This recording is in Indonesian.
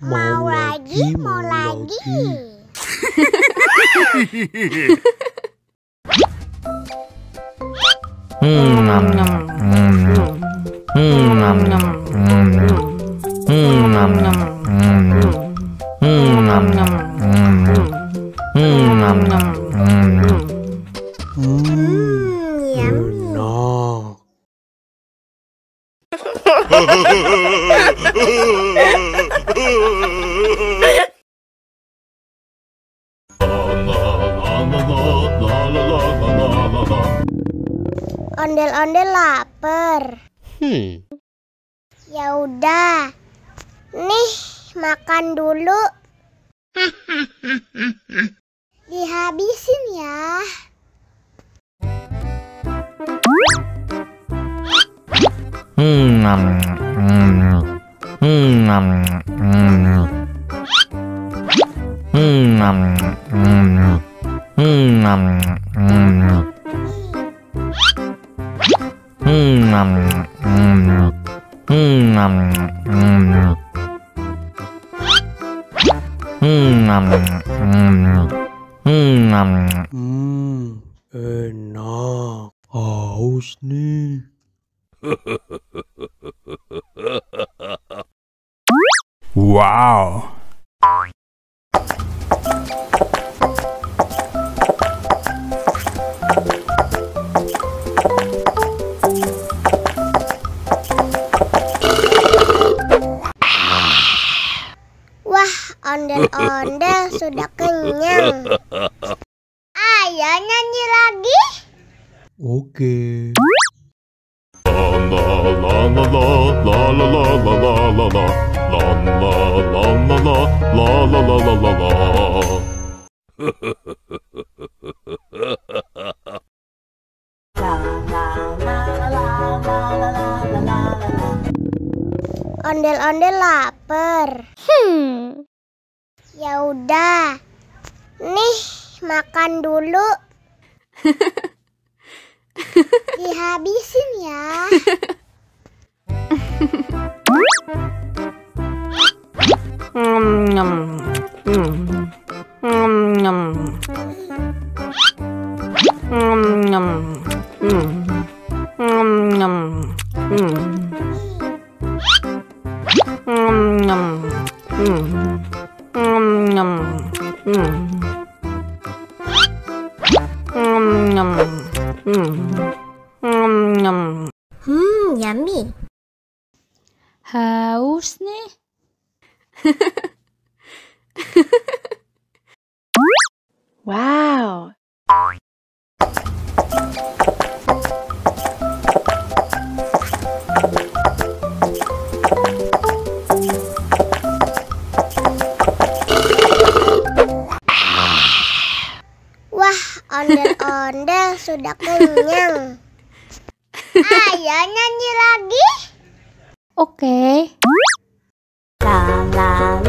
Mau lagi, mau lagi. Ondel-ondel lapar. Ya udah, nih makan dulu. Dihabisin ya. Enak, haus nih. Wow. Wah, ondel-ondel sudah kenyang. Ayo nyanyi lagi. Oke. Ondel-ondel lapar. Ya udah, nih makan dulu. Dihabisin ya. Yummy. Haus nih. Wow. Wah, ondel-ondel sudah kenyang. Ayo nyanyi lagi. Oke. La la